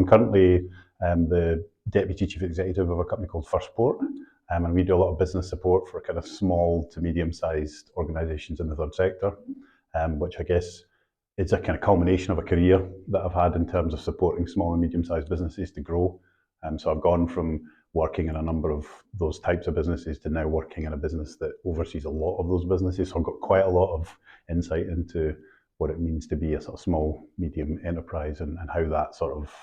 I'm currently the Deputy Chief Executive of a company called Firstport, and we do a lot of business support for kind of small to medium-sized organisations in the third sector, which I guess it's a kind of culmination of a career that I've had in terms of supporting small and medium-sized businesses to grow. So I've gone from working in a number of those types of businesses to now working in a business that oversees a lot of those businesses. So I've got quite a lot of insight into what it means to be a sort of small, medium enterprise and how that sort of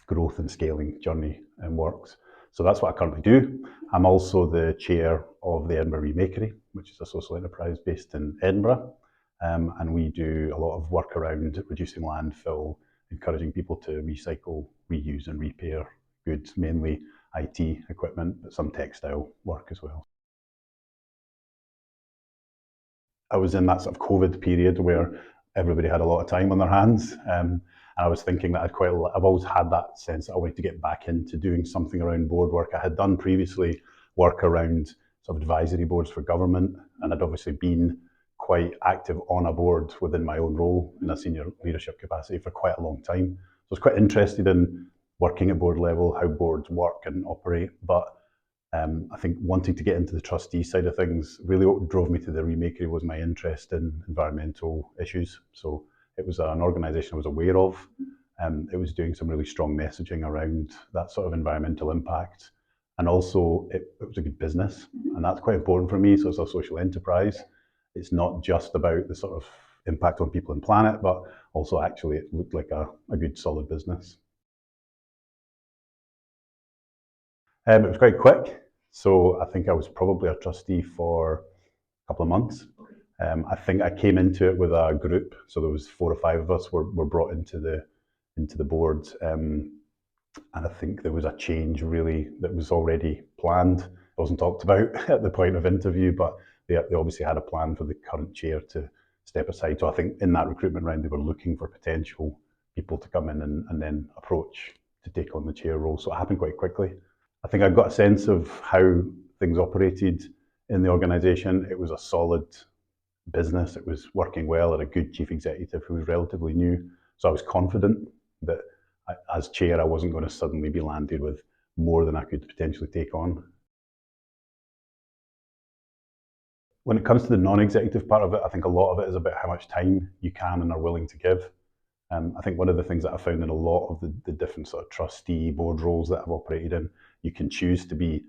growth and scaling journey works. So that's what I currently do. I'm also the chair of the Edinburgh Remakery, which is a social enterprise based in Edinburgh. And we do a lot of work around reducing landfill, encouraging people to recycle, reuse and repair goods, mainly IT equipment, but some textile work as well. I was in that sort of COVID period where everybody had a lot of time on their hands. And I was thinking that I've always had that sense that I wanted to get back into doing something around board work. I had done previously work around sort of advisory boards for government, and I'd obviously been quite active on a board within my own role in a senior leadership capacity for quite a long time. So I was quite interested in working at board level, how boards work and operate. But I think wanting to get into the trustee side of things, really what drove me to the Remakery was my interest in environmental issues. So it was an organisation I was aware of. It was doing some really strong messaging around that sort of environmental impact. And also it was a good business, and that's quite important for me. So it's a social enterprise. It's not just about the sort of impact on people and planet, but also actually it looked like a good solid business. It was quite quick. So I think I was probably a trustee for a couple of months. I think I came into it with a group, so there was 4 or 5 of us were brought into the board, and I think there was a change really that was already planned. It wasn't talked about at the point of interview, but they obviously had a plan for the current chair to step aside. So I think in that recruitment round they were looking for potential people to come in and then approach to take on the chair role. So it happened quite quickly. I think I got a sense of how things operated in the organisation. It was a solid business. It was working well, had a good chief executive who was relatively new. So I was confident that as chair, I wasn't going to suddenly be landed with more than I could potentially take on. When it comes to the non-executive part of it, I think a lot of it is about how much time you can and are willing to give. I think one of the things that I found in a lot of the different sort of trustee board roles that I've operated in, you can choose to be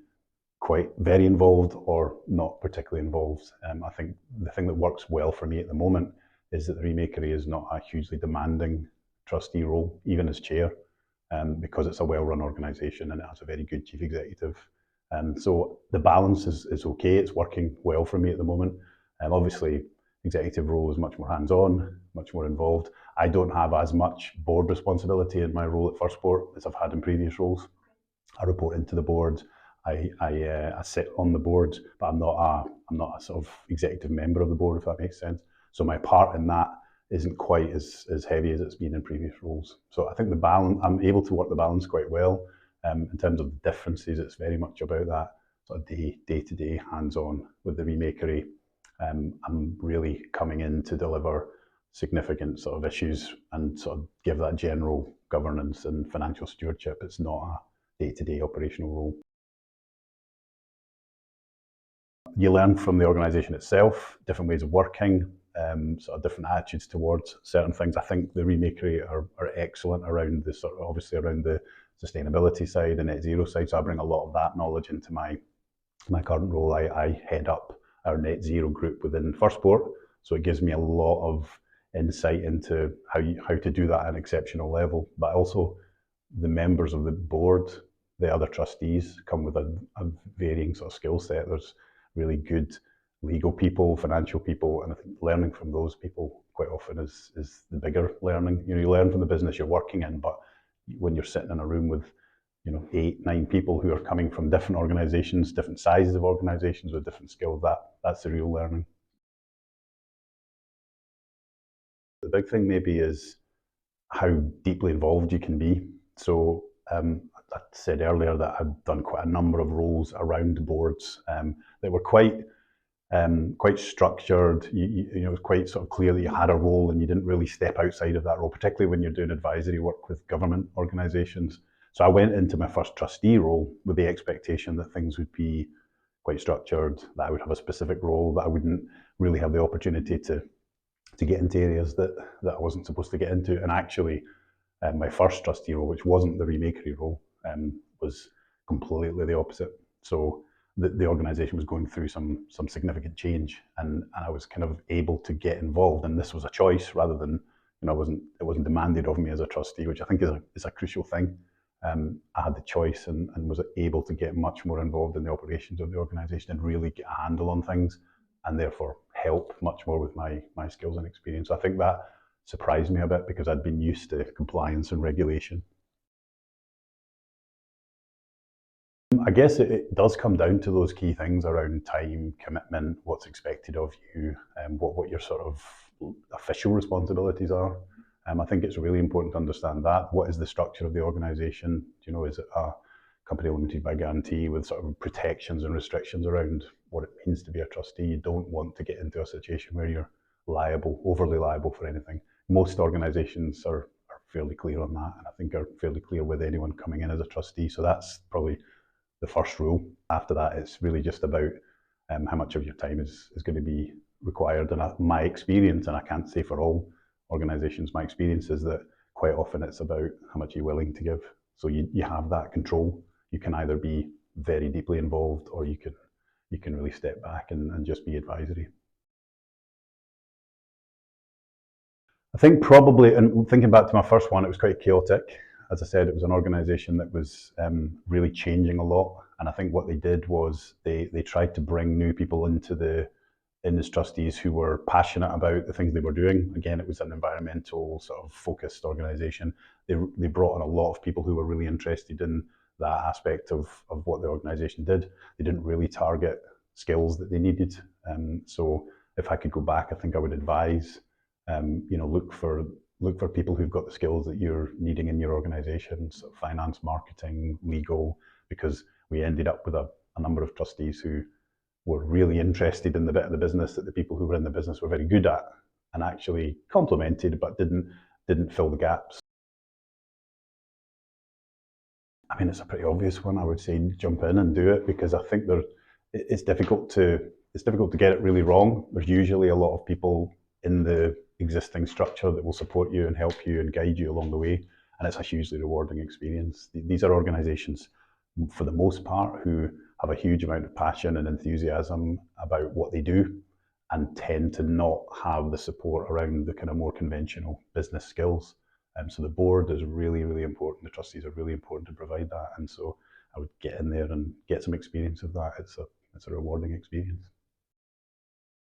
quite very involved or not particularly involved. I think the thing that works well for me at the moment is that the Remakery is not a hugely demanding trustee role, even as chair, because it's a well-run organisation and it has a very good chief executive. So the balance is okay. It's working well for me at the moment. Obviously, executive role is much more hands-on, much more involved. I don't have as much board responsibility in my role at Firstport as I've had in previous roles. I report into the board. I sit on the board, but I'm not a sort of executive member of the board, if that makes sense. So my part in that isn't quite as heavy as it's been in previous roles. So I think the balance, I'm able to work the balance quite well. In terms of the differences, it's very much about that sort of day-to-day hands-on with the Remakery. I'm really coming in to deliver significant sort of issues and sort of give that general governance and financial stewardship. It's not a day-to-day operational role. You learn from the organisation itself, different ways of working, sort of different attitudes towards certain things. I think the Remakery are excellent around the sort of, obviously around the sustainability side and net zero side. So I bring a lot of that knowledge into my current role. I head up our net zero group within Firstport. So it gives me a lot of insight into how to do that at an exceptional level. But also the members of the board, the other trustees, come with a varying sort of skill set. There's really good legal people, financial people, and I think learning from those people quite often is the bigger learning. You know, you learn from the business you're working in, but when you're sitting in a room with 8, 9 people who are coming from different organisations, different sizes of organisations with different skills, that's the real learning. The big thing maybe is how deeply involved you can be. So I said earlier that I've done quite a number of roles around boards that were quite quite structured. You know, it was quite sort of clear that you had a role and you didn't really step outside of that role, particularly when you're doing advisory work with government organisations. So I went into my first trustee role with the expectation that things would be quite structured, that I would have a specific role, that I wouldn't really have the opportunity to get into areas that I wasn't supposed to get into. And actually, my first trustee role, which wasn't the Remakery role, was completely the opposite. So the organisation was going through some significant change, and I was kind of able to get involved. And this was a choice rather than, you know, it wasn't demanded of me as a trustee, which I think is a crucial thing. I had the choice and was able to get much more involved in the operations of the organisation and really get a handle on things, and therefore help much more with my skills and experience. So I think that surprised me a bit because I'd been used to compliance and regulation. I guess it does come down to those key things around time, commitment, what's expected of you, and what your sort of official responsibilities are. I think it's really important to understand that. What is the structure of the organisation? You know, is it a company limited by guarantee with sort of protections and restrictions around what it means to be a trustee? You don't want to get into a situation where you're liable, overly liable for anything. Most organisations are fairly clear on that, and I think are fairly clear with anyone coming in as a trustee. So that's probably the first rule. After that, it's really just about how much of your time is going to be required. And my experience, and I can't say for all organisations, my experience is that quite often it's about how much you're willing to give. So you have that control. You can either be very deeply involved, or you can really step back and just be advisory. I think probably, and thinking back to my first one, it was quite chaotic. As I said, it was an organisation that was really changing a lot. And I think what they did was they tried to bring new people in as trustees who were passionate about the things they were doing. Again, it was an environmental sort of focused organisation. They brought in a lot of people who were really interested in that aspect of what the organisation did. They didn't really target skills that they needed. So if I could go back, I think I would advise, you know, look for people who've got the skills that you're needing in your organisation, so finance, marketing, legal, because we ended up with a number of trustees who were really interested in the bit of the business that the people who were in the business were very good at, and actually complemented but didn't fill the gaps. I mean, it's a pretty obvious one. I would say jump in and do it, because I think it's difficult to get it really wrong. There's usually a lot of people in the existing structure that will support you and help you and guide you along the way, and it's a hugely rewarding experience. These are organisations, for the most part, who have a huge amount of passion and enthusiasm about what they do, and tend to not have the support around the kind of more conventional business skills. So the board is really, really important. The trustees are really important to provide that, and so I would get in there and get some experience of that. It's a rewarding experience.